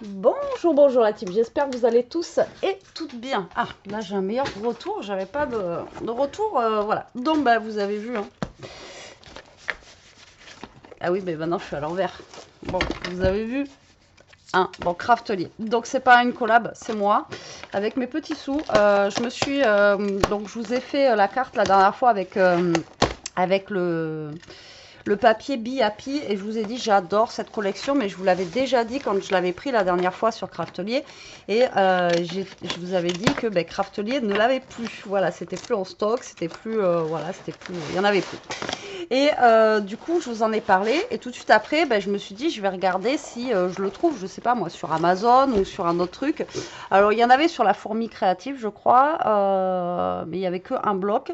Bonjour, bonjour la team, j'espère que vous allez tous et toutes bien. Ah, là j'ai un meilleur retour, j'avais pas de retour, voilà. Donc bah vous avez vu, hein. Ah oui, mais maintenant je suis à l'envers. Bon, vous avez vu, hein, bon, Craftelier. Donc c'est pas une collab, c'est moi, avec mes petits sous. Je me suis, donc je vous ai fait la carte la dernière fois avec le papier Be Happy et je vous ai dit j'adore cette collection, mais je vous l'avais déjà dit quand je l'avais pris la dernière fois sur Craftelier et je vous avais dit que Craftelier ne l'avait plus. Voilà, c'était plus en stock, c'était plus voilà, c'était plus, il y en avait plus. Et du coup, je vous en ai parlé et tout de suite après, je me suis dit je vais regarder si je le trouve, je sais pas moi, sur Amazon ou sur un autre truc. Alors il y en avait sur la fourmi créative, je crois, mais il y avait que un bloc.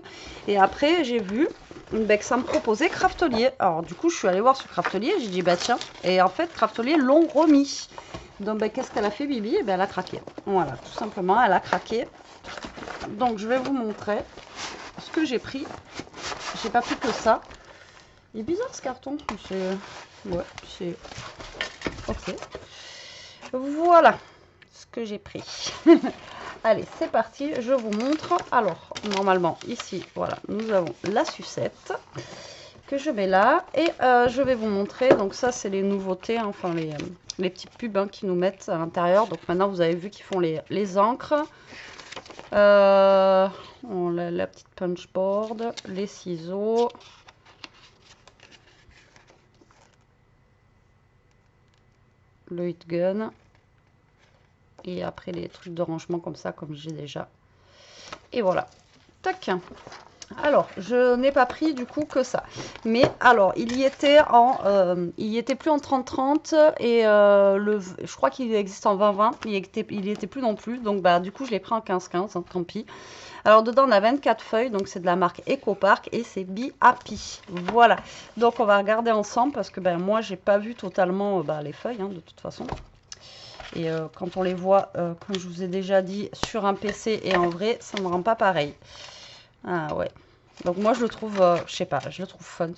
Et après, j'ai vu que ça me proposait Craftelier. Alors du coup, je suis allée voir sur Craftelier, j'ai dit bah tiens. Et en fait, Craftelier l'ont remis. Donc qu'est-ce qu'elle a fait, Bibi? Elle a craqué. Voilà, tout simplement, elle a craqué. Donc je vais vous montrer ce que j'ai pris. J'ai pas pris que ça. Il est bizarre ce carton. Ouais, c'est ok. Voilà ce que j'ai pris. Allez, c'est parti, je vous montre. Alors, normalement, ici, voilà, nous avons la sucette que je mets là. Et je vais vous montrer, donc ça, c'est les nouveautés, hein, enfin les petites pubs hein, qu'ils nous mettent à l'intérieur. Donc maintenant, vous avez vu qu'ils font les encres. La petite punchboard, les ciseaux. Le heat gun. Et après, les trucs de rangement comme ça, comme j'ai déjà. Et voilà. Tac. Alors, je n'ai pas pris du coup que ça. Mais alors, il y était plus en 30-30 et je crois qu'il existe en 20-20. Il était plus non plus. Donc, du coup, je l'ai pris en 15-15. Hein, tant pis. Alors, dedans, on a 24 feuilles. Donc, c'est de la marque EcoPark et c'est Be Happy. Voilà. Donc, on va regarder ensemble parce que moi, j'ai pas vu totalement les feuilles hein, de toute façon. Et quand on les voit, comme je vous ai déjà dit, sur un PC et en vrai, ça ne me rend pas pareil. Ah ouais. Donc moi je le trouve, je sais pas, je le trouve fun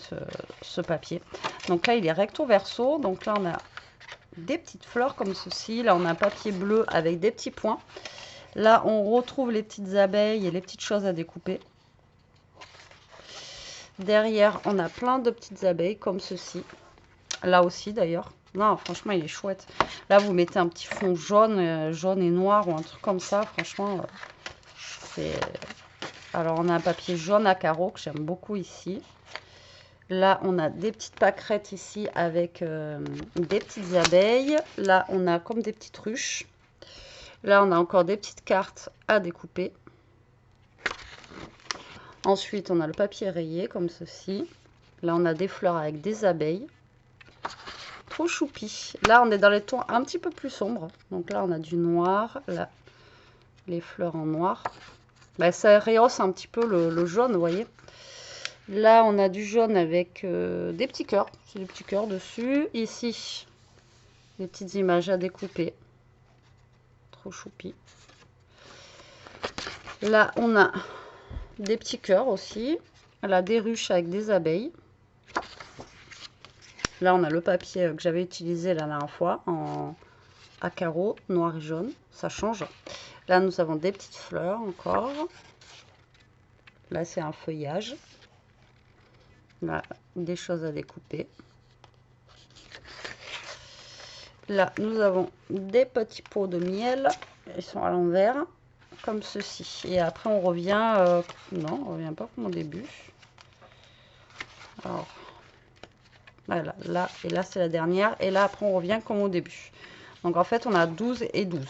ce papier. Donc là il est recto verso. Donc là on a des petites fleurs comme ceci. Là on a un papier bleu avec des petits points. Là on retrouve les petites abeilles et les petites choses à découper. Derrière on a plein de petites abeilles comme ceci. Là aussi d'ailleurs. Non, franchement, il est chouette. Là, vous mettez un petit fond jaune, jaune et noir ou un truc comme ça. Franchement, c'est... Alors, on a un papier jaune à carreaux que j'aime beaucoup ici. Là, on a des petites pâquerettes ici avec des petites abeilles. Là, on a comme des petites ruches. Là, on a encore des petites cartes à découper. Ensuite, on a le papier rayé comme ceci. Là, on a des fleurs avec des abeilles. Trop choupi. Là, on est dans les tons un petit peu plus sombres. Donc là, on a du noir. Là, les fleurs en noir. Ça rehausse un petit peu le jaune, vous voyez. Là, on a du jaune avec des petits cœurs. C'est des petits cœurs dessus. Ici, des petites images à découper. Trop choupi. Là, on a des petits cœurs aussi. Là, des ruches avec des abeilles. Là, on a le papier que j'avais utilisé la dernière fois à carreaux, noir et jaune. Ça change. Là, nous avons des petites fleurs encore. Là, c'est un feuillage. Là, des choses à découper. Là, nous avons des petits pots de miel. Ils sont à l'envers, comme ceci. Et après, on revient... non, on revient pas comme au début. Alors, voilà, là, et là, c'est la dernière. Et là, après, on revient comme au début. Donc, en fait, on a 12 et 12.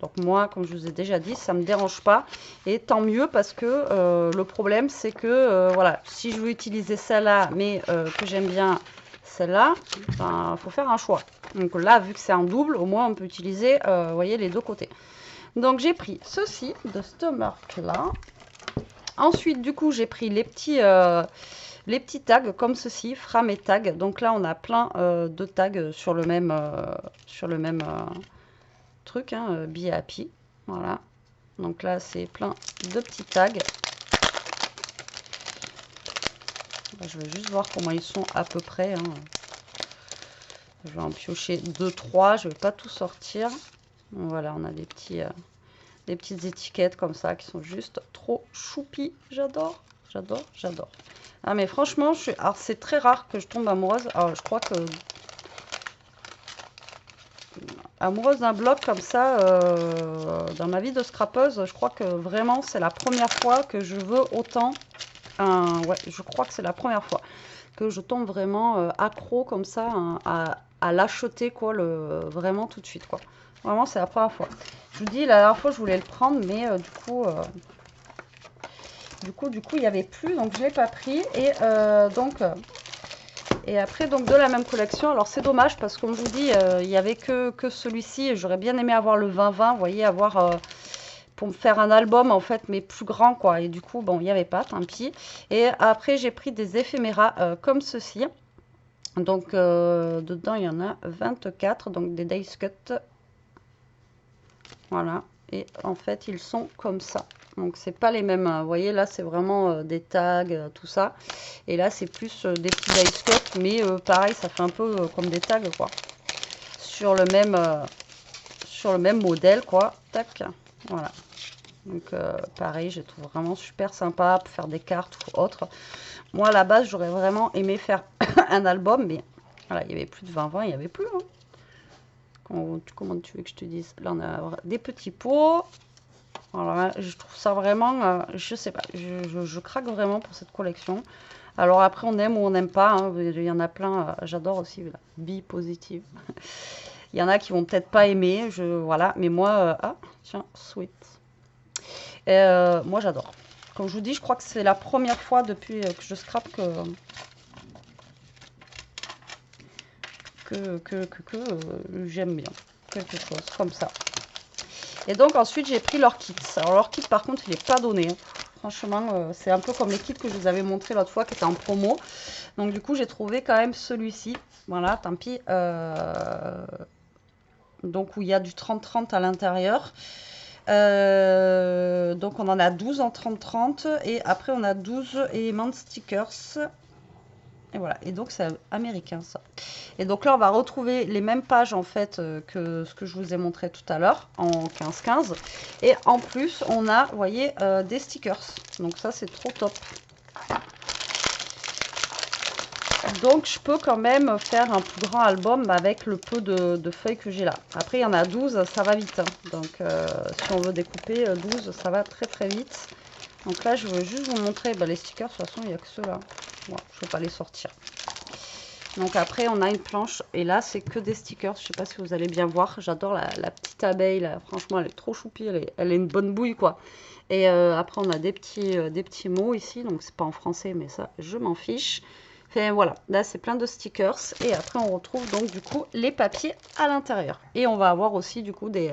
Donc, moi, comme je vous ai déjà dit, ça ne me dérange pas. Et tant mieux, parce que le problème, c'est que, voilà, si je veux utiliser celle-là, mais que j'aime bien celle-là, il faut faire un choix. Donc là, vu que c'est en double, au moins, on peut utiliser, vous voyez, les deux côtés. Donc, j'ai pris ceci de cette marque-là. Ensuite, du coup, j'ai pris les petits tags comme ceci, Fram et tag. Donc là, on a plein de tags sur le même truc, hein, Be Happy. Voilà. Donc là, c'est plein de petits tags. Je vais juste voir comment ils sont à peu près. Hein. Je vais en piocher 2-3, je vais pas tout sortir. Voilà, on a des petites étiquettes comme ça qui sont juste trop choupi. J'adore, j'adore, j'adore. Ah mais franchement, alors c'est très rare que je tombe amoureuse. Alors je crois que amoureuse d'un bloc comme ça dans ma vie de scrapeuse, je crois que vraiment c'est la première fois que je veux autant. Ouais, je crois que c'est la première fois que je tombe vraiment accro comme ça à l'acheter quoi, vraiment tout de suite quoi. Vraiment c'est la première fois. Je vous dis la dernière fois je voulais le prendre mais du coup il n'y avait plus donc je l'ai pas pris et et après, donc, de la même collection. Alors, c'est dommage parce que, comme je vous dis, il n'y avait que celui-ci. J'aurais bien aimé avoir le 20-20, vous voyez, avoir pour me faire un album, en fait, mais plus grand, quoi. Et du coup, bon, il n'y avait pas, tant pis. Et après, j'ai pris des éphéméras comme ceci. Donc, dedans, il y en a 24, donc des Dice Cut. Voilà. Et en fait, ils sont comme ça. Donc, c'est pas les mêmes. Vous voyez, là, c'est vraiment des tags, tout ça. Et là, c'est plus des petits dice cut. Mais pareil, ça fait un peu comme des tags, quoi. Sur le même modèle, quoi. Tac. Voilà. Donc, pareil, je trouve vraiment super sympa pour faire des cartes ou autre. Moi, à la base, j'aurais vraiment aimé faire un album. Mais voilà, il y avait plus de 20-20. Il n'y avait plus, hein. Comment tu veux que je te dise? Là, on a des petits pots. Voilà, je trouve ça vraiment, je sais pas, je craque vraiment pour cette collection. Alors après, on aime ou on n'aime pas, hein, il y en a plein, j'adore aussi la bi positive. Il y en a qui vont peut-être pas aimer, voilà, mais moi, ah, tiens, sweet. Moi, j'adore. Comme je vous dis, je crois que c'est la première fois depuis que je scrape que j'aime bien quelque chose comme ça. Et donc ensuite j'ai pris leur kit. Alors leur kit par contre il n'est pas donné, hein. Franchement c'est un peu comme les kits que je vous avais montré l'autre fois qui étaient en promo. Donc du coup j'ai trouvé quand même celui-ci. Voilà, tant pis. Donc où il y a du 30-30 à l'intérieur. Donc on en a 12 en 30-30 et après on a 12 éléments de stickers. Et voilà, et donc c'est américain ça. Et donc là on va retrouver les mêmes pages en fait que ce que je vous ai montré tout à l'heure en 15-15. Et en plus on a, vous voyez, des stickers. Donc ça c'est trop top. Donc je peux quand même faire un plus grand album avec le peu de feuilles que j'ai là. Après il y en a 12, ça va vite, hein. Donc si on veut découper 12, ça va très très vite. Donc là je veux juste vous montrer les stickers, de toute façon il n'y a que ceux-là. Bon, je ne vais pas les sortir. Donc après on a une planche et là c'est que des stickers. Je ne sais pas si vous allez bien voir. J'adore la petite abeille là. Franchement elle est trop choupie, elle est une bonne bouille quoi. Et après on a des petits mots ici. Donc c'est pas en français mais ça je m'en fiche. Enfin voilà, là c'est plein de stickers. Et après on retrouve donc du coup les papiers à l'intérieur. Et on va avoir aussi du coup des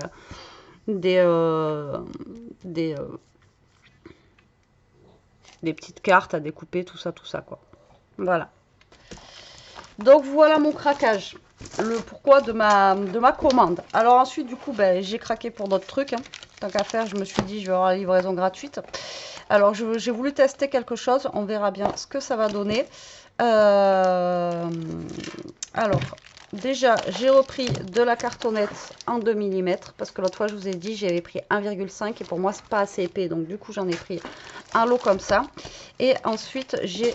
petites cartes à découper, tout ça quoi. Voilà. Donc voilà mon craquage, le pourquoi de ma commande. Alors ensuite du coup j'ai craqué pour d'autres trucs, hein. Tant qu'à faire je me suis dit je vais avoir la livraison gratuite. Alors j'ai voulu tester quelque chose, on verra bien ce que ça va donner. Alors déjà j'ai repris de la cartonnette en 2 mm parce que l'autre fois je vous ai dit j'avais pris 1,5 et pour moi c'est pas assez épais, donc du coup j'en ai pris un lot comme ça. Et ensuite j'ai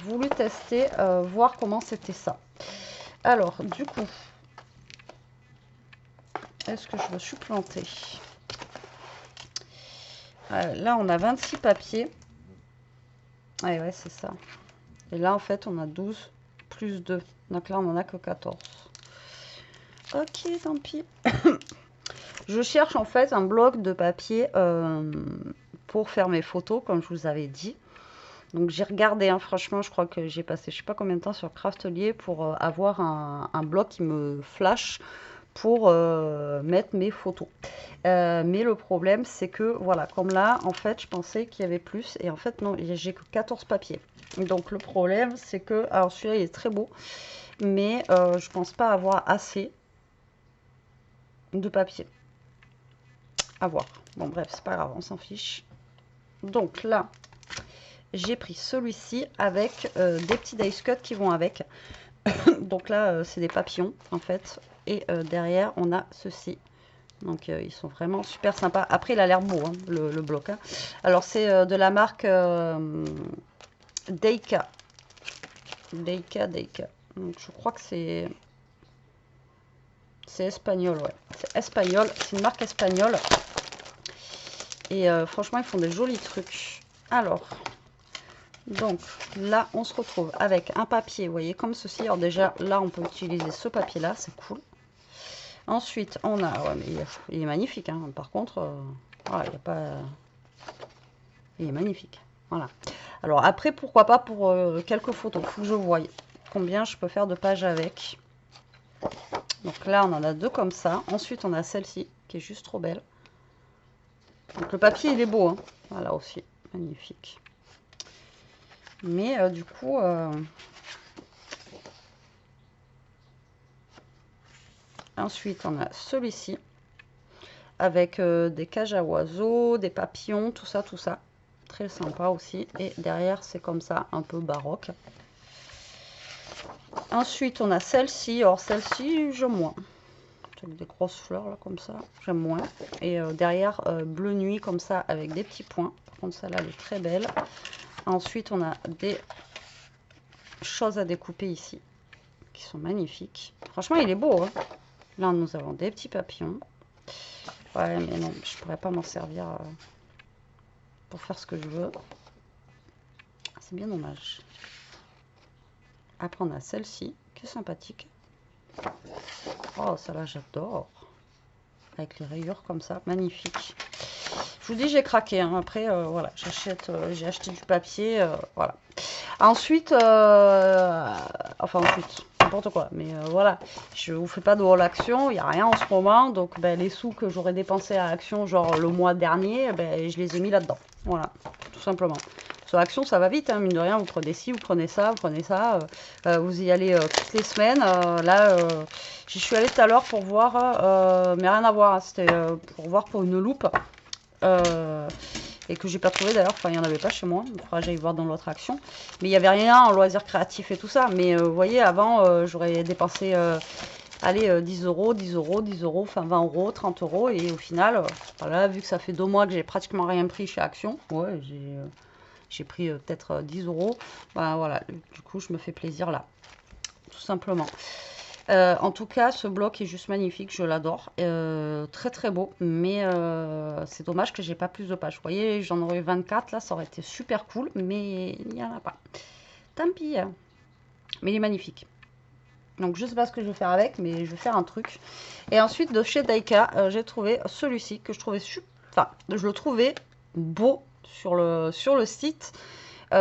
voulu tester, voir comment c'était ça. Alors du coup, est-ce que je me suis plantée? Là on a 26 papiers. Ouais c'est ça. Et là en fait on a 12 plus 2. Donc là on en a que 14. Ok, tant pis. Je cherche en fait un bloc de papier pour faire mes photos comme je vous avais dit. Donc j'ai regardé, hein, franchement je crois que j'ai passé je sais pas combien de temps sur Craftelier pour avoir un bloc qui me flash pour mettre mes photos. Mais le problème c'est que voilà, comme là en fait je pensais qu'il y avait plus et en fait non, j'ai que 14 papiers. Donc le problème c'est que, alors celui-là il est très beau, mais je pense pas avoir assez de papier. À voir. Bon bref, c'est pas grave, on s'en fiche. Donc là, j'ai pris celui-ci avec des petits dice cut qui vont avec. Donc là, c'est des papillons, en fait. Et derrière, on a ceci. Donc, ils sont vraiment super sympas. Après, il a l'air beau, hein, le bloc. Hein. Alors, c'est de la marque Deika. Deika. Donc, je crois que c'est espagnol, ouais. C'est espagnol. C'est une marque espagnole. Et franchement, ils font des jolis trucs. Alors, donc là, on se retrouve avec un papier, vous voyez, comme ceci. Alors déjà, là, on peut utiliser ce papier-là, c'est cool. Ensuite, on a... Ouais, mais il est magnifique, hein. Par contre, voilà, il n'y a pas... Il est magnifique. Voilà. Alors après, pourquoi pas pour quelques photos. Il faut que je voie combien je peux faire de pages avec. Donc là, on en a deux comme ça. Ensuite, on a celle-ci, qui est juste trop belle. Donc le papier, il est beau, hein. Voilà aussi, magnifique. Mais du coup... Ensuite, on a celui-ci. Avec des cages à oiseaux, des papillons, tout ça, tout ça. Très sympa aussi. Et derrière, c'est comme ça, un peu baroque. Ensuite, on a celle-ci. Alors, celle-ci, j'aime moins. Avec des grosses fleurs, là, comme ça. J'aime moins. Et derrière, bleu nuit, comme ça, avec des petits points. Par contre, celle-là, elle est très belle. Ensuite, on a des choses à découper ici, qui sont magnifiques. Franchement, il est beau, hein. Là, nous avons des petits papillons. Ouais, mais non, je pourrais pas m'en servir pour faire ce que je veux. C'est bien dommage. Après, on a celle-ci, qui est sympathique. Oh, celle-là, j'adore. Avec les rayures comme ça, magnifique. Je vous dis, j'ai craqué. Hein. Après, voilà, j'ai acheté du papier, voilà. Ensuite, ensuite, n'importe quoi. Mais voilà, je vous fais pas de haul action, il n'y a rien en ce moment. Donc, ben, les sous que j'aurais dépensés à Action, genre le mois dernier, ben, je les ai mis là-dedans. Voilà, tout simplement. Sur Action, ça va vite, hein, mine de rien. Vous prenez ci, vous prenez ça, vous y allez toutes les semaines. Là, j'y suis allée tout à l'heure pour voir, mais rien à voir. Hein, c'était pour voir pour une loupe. Et que j'ai pas trouvé d'ailleurs, enfin il n'y en avait pas chez moi, il faudra que j'aille voir dans l'autre Action. Mais il n'y avait rien en loisirs créatifs et tout ça. Mais vous voyez, avant j'aurais dépensé allez, 10 euros, 10 euros, 10 euros, enfin 20 euros, 30 euros. Et au final, voilà, vu que ça fait 2 mois que j'ai pratiquement rien pris chez Action, ouais, j'ai pris peut-être 10 euros. Ben voilà, du coup je me fais plaisir là, tout simplement. En tout cas, ce bloc est juste magnifique, je l'adore. Très très beau, mais c'est dommage que j'ai pas plus de pages. Vous voyez, j'en aurais eu 24, là, ça aurait été super cool, mais il n'y en a pas. Tant pis, hein. Mais il est magnifique. Donc je sais pas ce que je vais faire avec, mais je vais faire un truc. Et ensuite, de chez Daika, j'ai trouvé celui-ci que je trouvais super... Enfin, je le trouvais beau sur le site.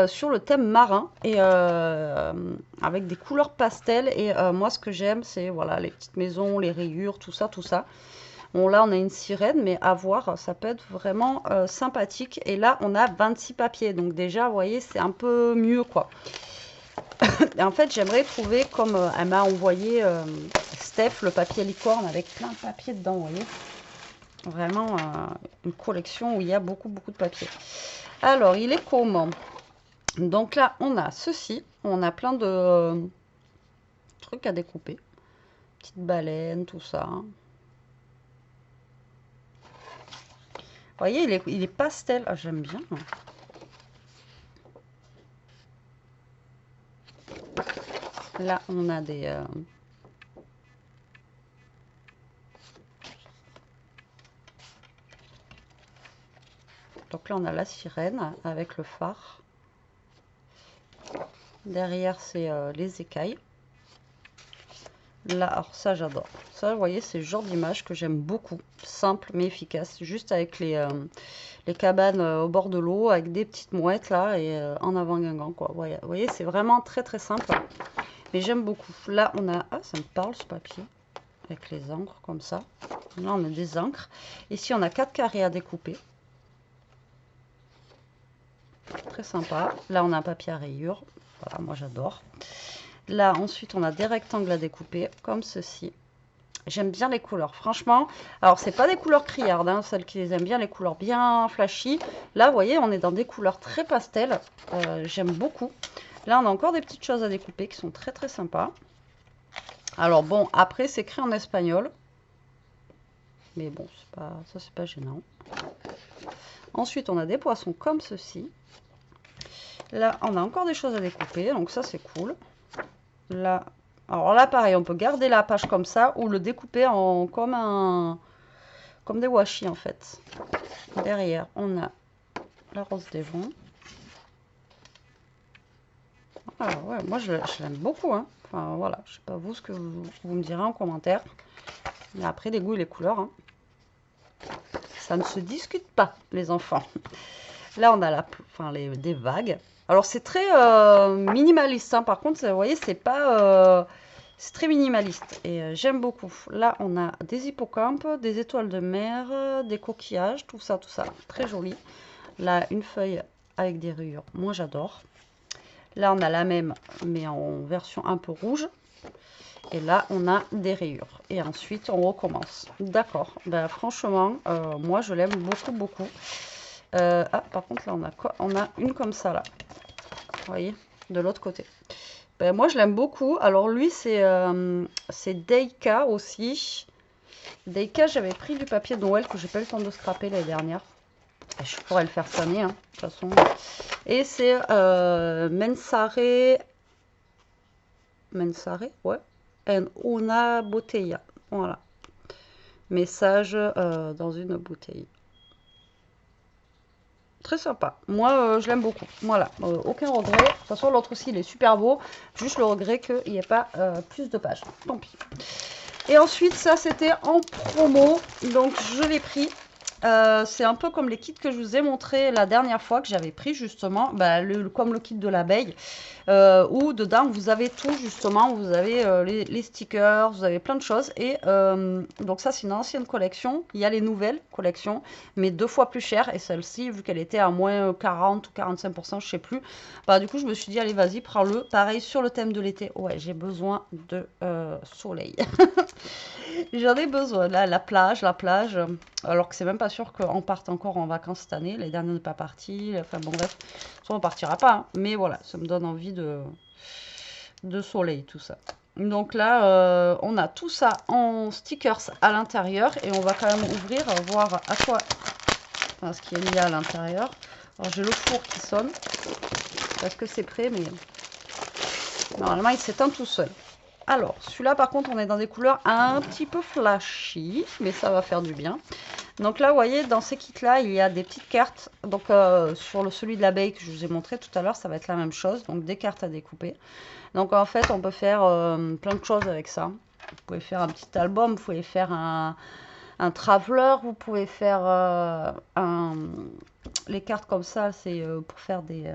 Sur le thème marin et avec des couleurs pastel et moi ce que j'aime c'est voilà les petites maisons, les rayures, tout ça, tout ça. Bon là on a une sirène mais à voir ça peut être vraiment sympathique et là on a 26 papiers donc déjà vous voyez c'est un peu mieux quoi. Et en fait j'aimerais trouver comme elle m'a envoyé Steph le papier licorne avec plein de papiers dedans vous voyez. Vraiment une collection où il y a beaucoup de papiers. Alors il est comment? Donc là, on a ceci. On a plein de trucs à découper. Petites baleines, tout ça. Vous voyez, il est pastel. Ah, j'aime bien. Là, on a des... Donc là, on a la sirène avec le phare. Derrière, c'est les écailles. Là, alors ça, j'adore. Ça, vous voyez, c'est le genre d'image que j'aime beaucoup. Simple, mais efficace. Juste avec les cabanes au bord de l'eau, avec des petites mouettes, là, et en avant Guingamp, quoi. Vous voyez, c'est vraiment très, très simple. Mais j'aime beaucoup. Là, on a... Ah, ça me parle, ce papier. Avec les encres, comme ça. Là, on a des encres. Ici, on a 4 carrés à découper. Très sympa. Là, on a un papier à rayures. Voilà, moi, j'adore. Là, ensuite, on a des rectangles à découper, comme ceci. J'aime bien les couleurs, franchement. Alors, c'est pas des couleurs criardes, hein, celles qui les aiment bien, les couleurs bien flashy. Là, vous voyez, on est dans des couleurs très pastel. J'aime beaucoup. Là, on a encore des petites choses à découper qui sont très, très sympas. Alors bon, après c'est écrit en espagnol. Mais bon, ça c'est pas gênant. Ensuite, on a des poissons comme ceci. Là, on a encore des choses à découper, donc ça c'est cool. Là, alors là pareil, on peut garder la page comme ça ou le découper en comme des washi en fait. Derrière, on a la rose des vents. Ah ouais, moi je l'aime beaucoup, hein. Enfin voilà, je sais pas vous ce que vous me direz en commentaire. Mais après les goûts et les couleurs, hein. Ça ne se discute pas, les enfants. Là, on a des vagues. Alors, c'est très minimaliste, hein. Par contre, vous voyez, c'est pas... c'est très minimaliste et j'aime beaucoup. Là, on a des hippocampes, des étoiles de mer, des coquillages, tout ça, très joli. Là, une feuille avec des rayures, moi j'adore. Là, on a la même, mais en version un peu rouge. Et là, on a des rayures. Et ensuite, on recommence. D'accord. Ben, franchement, moi, je l'aime beaucoup, beaucoup. Ah, par contre, là, on a une comme ça, là. Vous voyez, de l'autre côté. Ben, moi, je l'aime beaucoup. Alors, lui, c'est Deika aussi. Deika, j'avais pris du papier de Noël que j'ai pas eu le temps de scraper l'année dernière. Et je pourrais le faire cette année, hein, de toute façon. Et c'est Mensare, ouais. En una botella. Voilà. Message dans une bouteille. Très sympa. Moi, je l'aime beaucoup. Voilà. Aucun regret. De toute façon, l'autre aussi, il est super beau. Juste le regret qu'il n'y ait pas plus de pages. Tant pis. Et ensuite, ça, c'était en promo. Donc, je l'ai pris. C'est un peu comme les kits que je vous ai montré la dernière fois que j'avais pris justement, bah, comme le kit de l'abeille, où dedans vous avez tout justement, vous avez les stickers, vous avez plein de choses. Et donc ça c'est une ancienne collection, il y a les nouvelles collections, mais 2 fois plus chères. Et celle-ci, vu qu'elle était à moins 40 ou 45%, je sais plus, bah du coup je me suis dit allez vas-y prends-le. Pareil sur le thème de l'été, ouais j'ai besoin de soleil. J'en ai besoin, là, la plage, alors que c'est même pas sûr qu'on parte encore en vacances cette année. Les derniers n'est pas parti, enfin bon bref, soit on partira pas, hein. Mais voilà, ça me donne envie de soleil, tout ça. Donc là, on a tout ça en stickers à l'intérieur et on va quand même ouvrir, voir à quoi, enfin, ce qu'il y a à l'intérieur. Alors j'ai le four qui sonne, parce que c'est prêt, mais normalement il s'éteint tout seul. Alors, celui-là, par contre, on est dans des couleurs un petit peu flashy, mais ça va faire du bien. Donc là, vous voyez, dans ces kits-là, il y a des petites cartes. Donc, sur celui de l'abeille que je vous ai montré tout à l'heure, ça va être la même chose. Donc, des cartes à découper. Donc, en fait, on peut faire plein de choses avec ça. Vous pouvez faire un petit album, vous pouvez faire un traveler, vous pouvez faire les cartes comme ça, c'est pour faire des...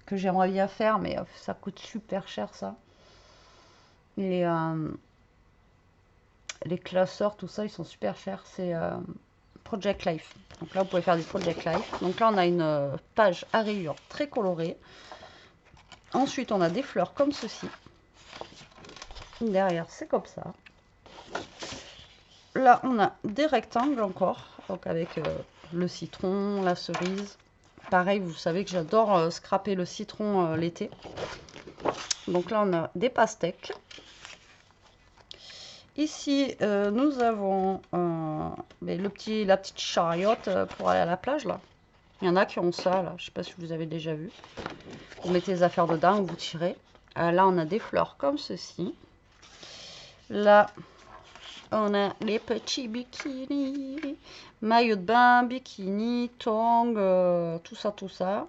que j'aimerais bien faire, mais ça coûte super cher, ça. Les classeurs, tout ça, ils sont super chers. C'est Project Life. Donc là, vous pouvez faire du Project Life. Donc là, on a une page à rayures très colorée. Ensuite, on a des fleurs comme ceci. Derrière, c'est comme ça. Là, on a des rectangles encore. Donc avec le citron, la cerise. Pareil, vous savez que j'adore scraper le citron l'été. Donc là, on a des pastèques. Ici, nous avons la petite chariote pour aller à la plage, là. Il y en a qui ont ça, là. Je ne sais pas si vous avez déjà vu. Vous mettez les affaires dedans, vous tirez. Là, on a des fleurs comme ceci. Là, on a les petits bikinis. Maillot de bain, bikini, tongs, tout ça, tout ça.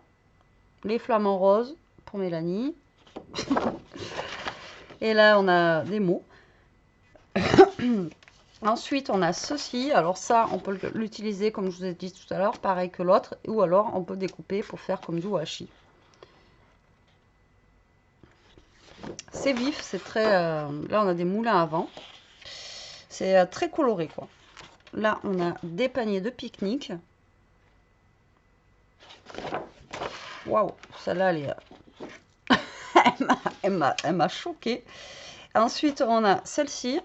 Les flamants roses pour Mélanie. Et là, on a des mots. Ensuite, on a ceci. Alors ça, on peut l'utiliser comme je vous ai dit tout à l'heure, pareil que l'autre. Ou alors, on peut découper pour faire comme du washi. C'est vif, c'est très... là, on a des moulins à vent. C'est très coloré, quoi. Là, on a des paniers de pique-nique. Waouh, celle-là, elle est... elle m'a choquée. Ensuite, on a celle-ci.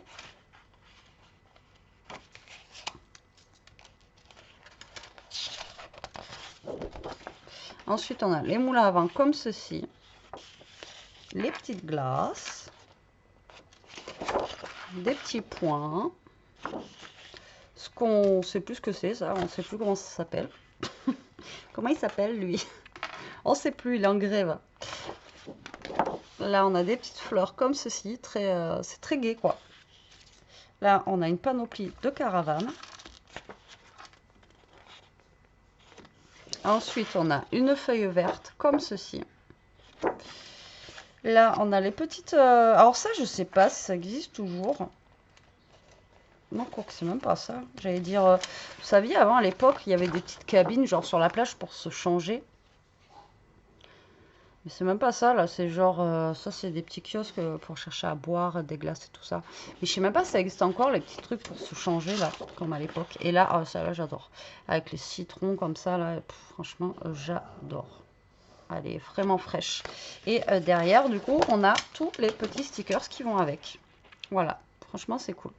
Ensuite, on a les moulins à vent comme ceci. Les petites glaces. des petits points. Ce qu'on sait plus ce que c'est, ça. On ne sait plus comment ça s'appelle. Comment il s'appelle, lui? On ne sait plus, il est en grève. Là, on a des petites fleurs comme ceci. C'est très gai, quoi. Là, on a une panoplie de caravanes. Ensuite, on a une feuille verte comme ceci. Là, on a les petites... Alors ça, je sais pas si ça existe toujours. Non, quoi que c'est même pas ça. J'allais dire... vous saviez, avant, à l'époque, il y avait des petites cabines, genre sur la plage, pour se changer. Mais c'est même pas ça, là. C'est genre... ça, c'est des petits kiosques pour chercher à boire, des glaces et tout ça. Mais je sais même pas si ça existe encore, les petits trucs pour se changer, là, comme à l'époque. Et là, ça, là, j'adore. Avec les citrons comme ça, là, franchement, j'adore. Elle est vraiment fraîche. Et derrière, du coup, on a tous les petits stickers qui vont avec. Voilà, franchement, c'est cool.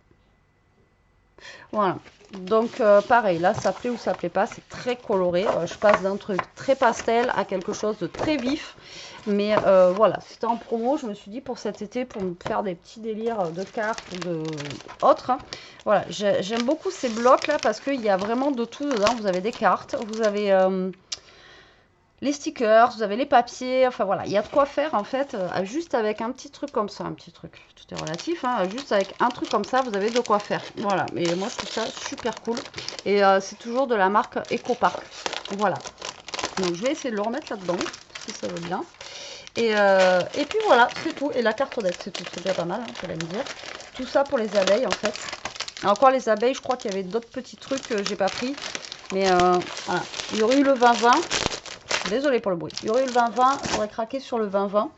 Voilà, donc pareil, là, ça plaît ou ça plaît pas, c'est très coloré. Je passe d'un truc très pastel à quelque chose de très vif. Mais voilà, c'était en promo, je me suis dit pour cet été, pour me faire des petits délires de cartes ou de autres. Hein. Voilà, j'aime beaucoup ces blocs là parce qu'il y a vraiment de tout dedans. Vous avez des cartes, vous avez... les stickers, vous avez les papiers, enfin voilà, il y a de quoi faire en fait, juste avec un petit truc comme ça, un petit truc, tout est relatif, hein, juste avec un truc comme ça, vous avez de quoi faire. Voilà, et moi je trouve ça super cool. Et c'est toujours de la marque EcoPark. Voilà. Donc je vais essayer de le remettre là-dedans, si ça veut bien. Et puis voilà, c'est tout. Et la carte deck, c'est tout, c'est déjà pas mal, hein, vous allez me dire. Tout ça pour les abeilles en fait. Et encore les abeilles, je crois qu'il y avait d'autres petits trucs que j'ai pas pris. Mais voilà, il y aurait eu le 20-20. Désolée pour le bruit. Il y aurait eu le 20-20, j'aurais craqué sur le 20-20.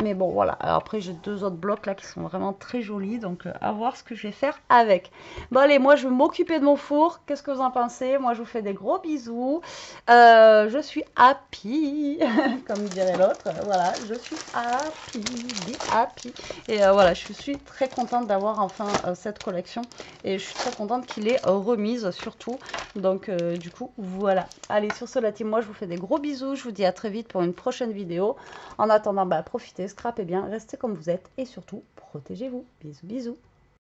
Mais bon, voilà. Alors après, j'ai deux autres blocs là qui sont vraiment très jolis. Donc, à voir ce que je vais faire avec. Bon, allez, moi, je vais m'occuper de mon four. Qu'est-ce que vous en pensez? Moi, je vous fais des gros bisous. Je suis happy, comme dirait l'autre. Voilà, je suis happy, be happy. Et voilà, je suis très contente d'avoir enfin cette collection. Et je suis très contente qu'il ait remise, surtout. Donc, du coup, voilà. Allez, sur ce, la team, moi, je vous fais des gros bisous. Je vous dis à très vite pour une prochaine vidéo. En attendant, bah, profitez, scrapez bien, restez comme vous êtes et surtout, protégez-vous. Bisous, bisous.